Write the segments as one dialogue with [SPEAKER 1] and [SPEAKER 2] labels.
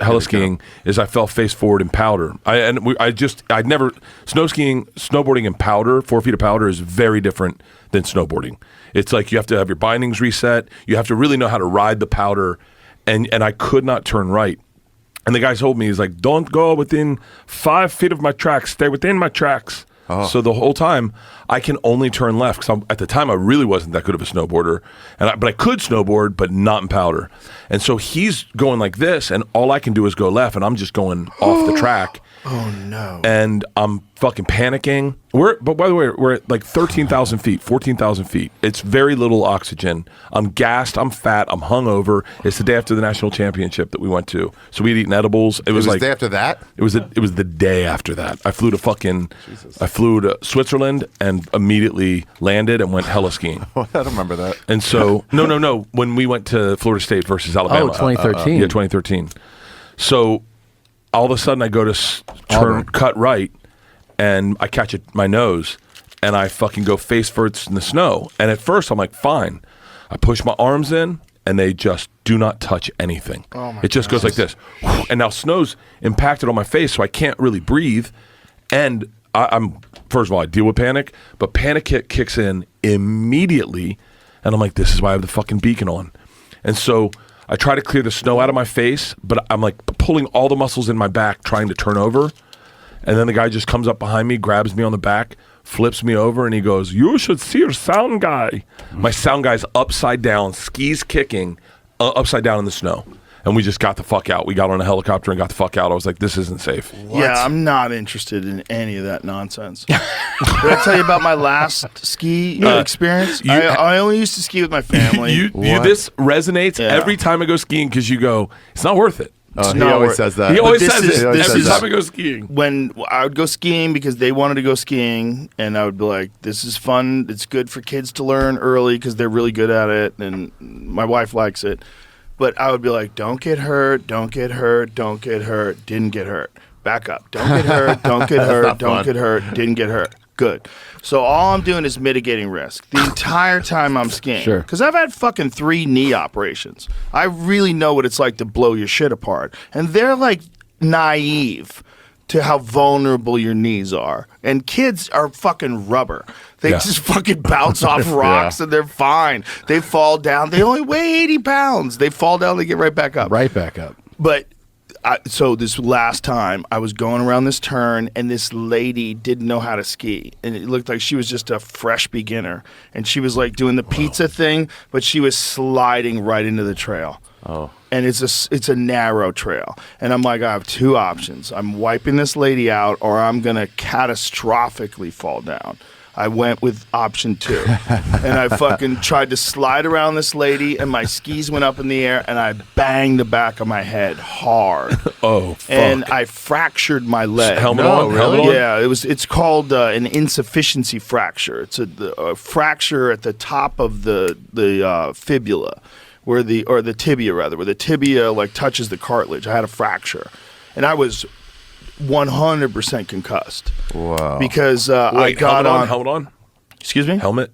[SPEAKER 1] heli skiing is I fell face forward in powder. I'd never snowboarding in powder. 4 feet of powder is very different than snowboarding. It's like you have to have your bindings reset. You have to really know how to ride the powder, and I could not turn right. And the guy told me, he's like, don't go within 5 feet of my tracks. Stay within my tracks. Oh. So the whole time, I can only turn left. Because at the time, I really wasn't that good of a snowboarder. But I could snowboard, but not in powder. And so he's going like this, and all I can do is go left, and I'm just going off the track.
[SPEAKER 2] Oh, no.
[SPEAKER 1] And I'm fucking panicking. But by the way, we're at like 13,000 feet, 14,000 feet. It's very little oxygen. I'm gassed. I'm fat. I'm hungover. It's the day after the national championship that we went to. So we'd eaten edibles. It was like
[SPEAKER 3] the day after that?
[SPEAKER 1] It was the day after that. I flew to Switzerland and immediately landed and went heli skiing.
[SPEAKER 3] I don't remember that.
[SPEAKER 1] And so, no. When we went to Florida State versus Alabama.
[SPEAKER 4] Oh, 2013.
[SPEAKER 1] Yeah, 2013. So all of a sudden I go to cut right, and I catch my nose, and I fucking go face first in the snow. And at first I'm like, fine. I push my arms in, and they just do not touch anything. Oh it just goes like this. And now snow's impacted on my face, so I can't really breathe. And I'm first of all, I deal with panic, but panic kicks in immediately, and I'm like, this is why I have the fucking beacon on. And so I try to clear the snow out of my face, but I'm like pulling all the muscles in my back, trying to turn over. And then the guy just comes up behind me, grabs me on the back, flips me over, and he goes, you should see your sound guy. My sound guy's upside down, skis kicking, upside down in the snow. And we just got the fuck out. We got on a helicopter and got the fuck out. I was like, this isn't safe.
[SPEAKER 2] What? Yeah, I'm not interested in any of that nonsense. Did I tell you about my last ski experience? I only used to ski with my family.
[SPEAKER 1] This resonates every time I go skiing because you go, it's not worth it.
[SPEAKER 3] He always says that.
[SPEAKER 1] He always says it every time I go skiing.
[SPEAKER 2] When I would go skiing because they wanted to go skiing, and I would be like, this is fun. It's good for kids to learn early because they're really good at it, and my wife likes it. But I would be like, don't get hurt, don't get hurt, don't get hurt, didn't get hurt. Back up. Don't get hurt, don't get hurt, don't get hurt, didn't get hurt. Good. So all I'm doing is mitigating risk the entire time I'm skiing.
[SPEAKER 4] Sure.
[SPEAKER 2] Because I've had fucking 3 knee operations. I really know what it's like to blow your shit apart. And they're like naive to how vulnerable your knees are. And kids are fucking rubber. They just fucking bounce off rocks and they're fine. They fall down. They only weigh 80 pounds. They fall down, they get right back up.
[SPEAKER 4] Right back up.
[SPEAKER 2] But so this last time, I was going around this turn, and this lady didn't know how to ski. And it looked like she was just a fresh beginner. And she was like doing the pizza thing, but she was sliding right into the trail. Oh. And it's a narrow trail. And I'm like, I have 2 options. I'm wiping this lady out, or I'm going to catastrophically fall down. I went with option 2. And I fucking tried to slide around this lady, and my skis went up in the air, and I banged the back of my head hard.
[SPEAKER 1] Oh, fuck.
[SPEAKER 2] And I fractured my leg.
[SPEAKER 1] Helmet on? Really?
[SPEAKER 2] Yeah, it's called an insufficiency fracture. It's a fracture at the top of the fibula, or the tibia rather, where the tibia like touches the cartilage. I had a fracture, and I was 100% concussed.
[SPEAKER 3] Wow.
[SPEAKER 2] Because I got
[SPEAKER 1] helmet on.
[SPEAKER 2] Excuse me?
[SPEAKER 1] Helmet?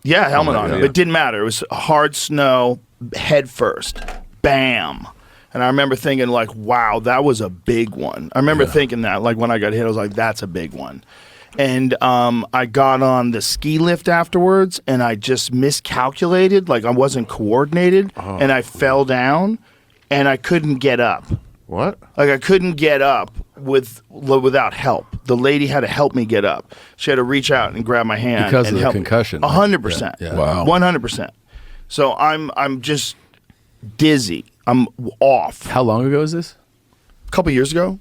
[SPEAKER 2] Yeah, helmet on.
[SPEAKER 1] Yeah.
[SPEAKER 2] But it didn't matter. It was hard snow, head first. Bam. And I remember thinking, like, wow, that was a big one. I remember thinking that, like, when I got hit, I was like, that's a big one. And I got on the ski lift afterwards, and I just miscalculated. Like, I wasn't coordinated, and I fell down, and I couldn't get up.
[SPEAKER 3] What?
[SPEAKER 2] Like, I couldn't get up without help. The lady had to help me get up. She had to reach out and grab my hand
[SPEAKER 4] because
[SPEAKER 2] and
[SPEAKER 4] of the
[SPEAKER 2] help
[SPEAKER 4] concussion.
[SPEAKER 2] 100%.
[SPEAKER 4] Yeah.
[SPEAKER 1] Wow.
[SPEAKER 2] 100%. So I'm just dizzy. I'm off.
[SPEAKER 4] How long ago is this?
[SPEAKER 2] A couple years ago.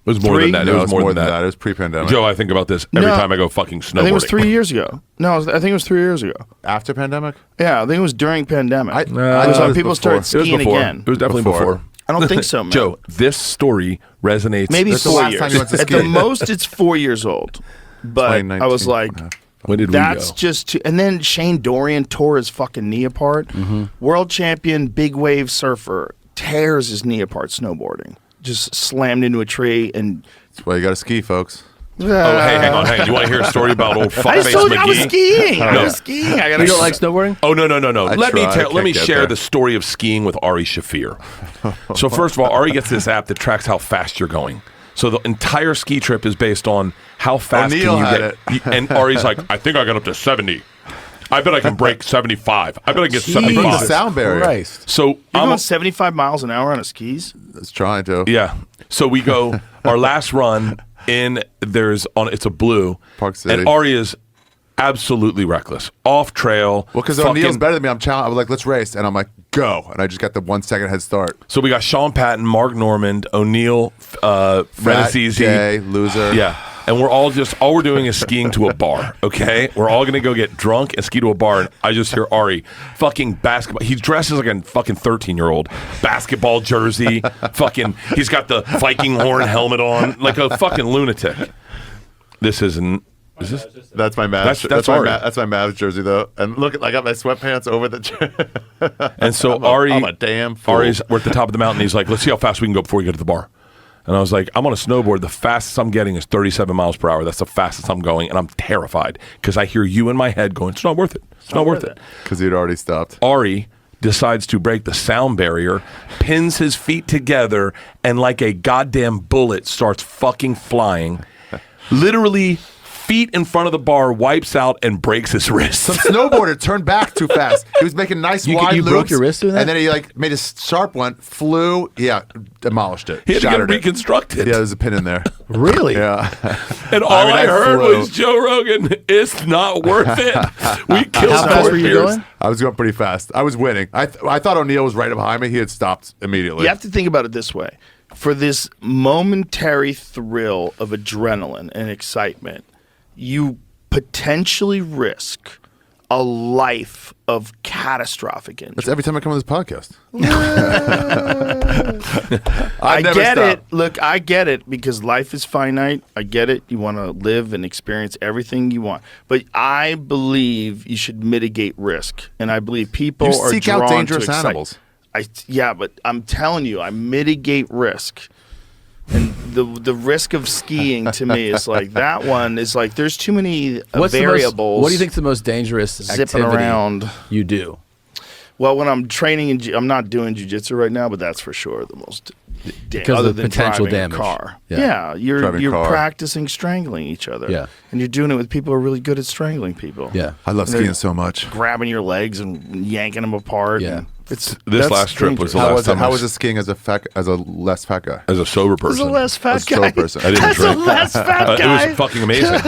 [SPEAKER 1] It was more than that.
[SPEAKER 3] No,
[SPEAKER 1] It was more than that.
[SPEAKER 3] It was pre-pandemic.
[SPEAKER 1] Joe, I think about this every time I go fucking snowboarding.
[SPEAKER 2] I think it was 3 years ago. No, I think it was 3 years ago.
[SPEAKER 3] After pandemic?
[SPEAKER 2] Yeah, I think it was during pandemic.
[SPEAKER 3] I
[SPEAKER 2] it was when people started
[SPEAKER 1] It was
[SPEAKER 2] skiing
[SPEAKER 1] before.
[SPEAKER 2] again.
[SPEAKER 1] It was definitely before.
[SPEAKER 2] I don't think so, man.
[SPEAKER 1] Joe, this story resonates.
[SPEAKER 2] Maybe
[SPEAKER 3] That's the
[SPEAKER 2] 4
[SPEAKER 3] last
[SPEAKER 2] years.
[SPEAKER 3] time you went to
[SPEAKER 2] At the
[SPEAKER 3] ski.
[SPEAKER 2] most, it's 4 years old. But I was like,
[SPEAKER 1] when did
[SPEAKER 2] that's
[SPEAKER 1] we go?
[SPEAKER 2] just too. And then Shane Dorian tore his fucking knee apart. World champion, big wave surfer, tears his knee apart snowboarding. Just slammed into a tree and.
[SPEAKER 3] That's why you got to ski, folks.
[SPEAKER 1] Oh, hey, hang on. You want to hear a story about old
[SPEAKER 2] I just
[SPEAKER 1] fuckface
[SPEAKER 2] told you I was
[SPEAKER 1] McGee?
[SPEAKER 2] skiing. I
[SPEAKER 1] No.
[SPEAKER 2] was skiing. I gotta
[SPEAKER 4] You don't like snowboarding?
[SPEAKER 1] Oh, no. Let me
[SPEAKER 3] get
[SPEAKER 1] share
[SPEAKER 3] there.
[SPEAKER 1] the story of skiing with Ari Shaffir. So first of all, Ari gets this app that tracks how fast you're going. So the entire ski trip is based on how fast
[SPEAKER 3] O'Neill
[SPEAKER 1] can you
[SPEAKER 3] had
[SPEAKER 1] get. And Ari's like, I think I got up to 70. I bet I can break 75. I bet I can get
[SPEAKER 2] Jeez.
[SPEAKER 3] Broke the
[SPEAKER 1] 75.
[SPEAKER 3] sound barrier.
[SPEAKER 4] Christ.
[SPEAKER 1] So
[SPEAKER 2] You're
[SPEAKER 1] I'm
[SPEAKER 2] going 75 miles an hour on a skis?
[SPEAKER 3] It's trying to.
[SPEAKER 1] yeah. So we go our last run it's a blue.
[SPEAKER 3] Park City.
[SPEAKER 1] And Ari is absolutely reckless. Off trail.
[SPEAKER 3] Well, because
[SPEAKER 1] fucking-
[SPEAKER 3] O'Neill's better than me. I was like, let's race. And I'm like, go. And I just got the 1 second head start.
[SPEAKER 1] So we got Sean Patton, Mark Normand, O'Neill,
[SPEAKER 3] Fat,
[SPEAKER 1] Renazizi.
[SPEAKER 3] gay, loser.
[SPEAKER 1] Yeah. And all we're doing is skiing to a bar, okay? We're all gonna go get drunk and ski to a bar, and I just hear Ari, fucking basketball. He dresses like a fucking 13-year-old. Basketball jersey, he's got the Viking horn helmet on, like a fucking lunatic. This isn't, is this?
[SPEAKER 3] That's my Mavs.
[SPEAKER 1] That's Ari.
[SPEAKER 3] That's my Mavs jersey, though. And look, I got my sweatpants over the.
[SPEAKER 1] And so
[SPEAKER 3] I'm a damn fool.
[SPEAKER 1] we're at the top of the mountain, he's like, let's see how fast we can go before we get to the bar. And I was like, I'm on a snowboard. The fastest I'm getting is 37 miles per hour. That's the fastest I'm going. And I'm terrified because I hear you in my head going, it's not worth it. It's not worth it.
[SPEAKER 3] Because he'd already stopped.
[SPEAKER 1] Ari decides to break the sound barrier, pins his feet together, and like a goddamn bullet starts fucking flying. Literally feet in front of the bar, wipes out, and breaks his wrist.
[SPEAKER 3] Some snowboarder turned back too fast. He was making nice wide
[SPEAKER 4] you
[SPEAKER 3] loops.
[SPEAKER 4] broke your wrist doing that?
[SPEAKER 3] And then he made a sharp one, flew, demolished it.
[SPEAKER 1] He had to get
[SPEAKER 3] Shattered it.
[SPEAKER 1] reconstructed.
[SPEAKER 3] Yeah, there's a pin in there.
[SPEAKER 4] Really?
[SPEAKER 3] Yeah.
[SPEAKER 1] And all I heard
[SPEAKER 3] flew.
[SPEAKER 1] was Joe Rogan, it's not worth it. We killed
[SPEAKER 4] How fast were you
[SPEAKER 1] Pierce.
[SPEAKER 4] going?
[SPEAKER 3] I was going pretty fast. I was winning. I thought O'Neill was right behind me. He had stopped immediately.
[SPEAKER 2] You have to think about it this way. For this momentary thrill of adrenaline and excitement, you potentially risk a life of catastrophic injury.
[SPEAKER 3] That's every time I come on this podcast.
[SPEAKER 2] I
[SPEAKER 3] never
[SPEAKER 2] get
[SPEAKER 3] stop.
[SPEAKER 2] it. Look, I get it because life is finite. I get it. You want to live and experience everything you want. But I believe you should mitigate risk. And I believe people
[SPEAKER 3] You
[SPEAKER 2] are
[SPEAKER 3] seek
[SPEAKER 2] drawn
[SPEAKER 3] out dangerous
[SPEAKER 2] to excite-
[SPEAKER 3] animals.
[SPEAKER 2] Yeah, but I'm telling you, I mitigate risk. And the risk of skiing to me is like that one is like there's too many variables.
[SPEAKER 4] What do you think's the most dangerous
[SPEAKER 2] zipping
[SPEAKER 4] activity
[SPEAKER 2] around?
[SPEAKER 4] you do?
[SPEAKER 2] Well, when I'm training, I'm not doing jiu-jitsu right now, but that's for sure the most
[SPEAKER 4] Because
[SPEAKER 2] other
[SPEAKER 4] of
[SPEAKER 2] than
[SPEAKER 4] potential
[SPEAKER 2] driving
[SPEAKER 4] damage.
[SPEAKER 2] a car.
[SPEAKER 4] Yeah.
[SPEAKER 2] Yeah, you're
[SPEAKER 3] Driving a car.
[SPEAKER 2] practicing strangling each other.
[SPEAKER 4] Yeah.
[SPEAKER 2] And you're doing it with people who are really good at strangling people.
[SPEAKER 4] Yeah.
[SPEAKER 3] I love skiing so much.
[SPEAKER 2] Grabbing your legs and yanking them apart.
[SPEAKER 4] Yeah.
[SPEAKER 2] and
[SPEAKER 1] This
[SPEAKER 2] that's
[SPEAKER 1] last trip was
[SPEAKER 2] dangerous.
[SPEAKER 1] the
[SPEAKER 3] How
[SPEAKER 1] last
[SPEAKER 3] was it?
[SPEAKER 1] time
[SPEAKER 3] How
[SPEAKER 1] I
[SPEAKER 3] was it skiing as a less fat guy?
[SPEAKER 1] as a sober
[SPEAKER 2] As
[SPEAKER 1] person.
[SPEAKER 2] a less fat
[SPEAKER 3] As a slow
[SPEAKER 2] guy.
[SPEAKER 3] person.
[SPEAKER 1] I didn't
[SPEAKER 2] As a
[SPEAKER 1] drink.
[SPEAKER 2] less fat
[SPEAKER 1] It
[SPEAKER 2] guy.
[SPEAKER 1] was fucking amazing.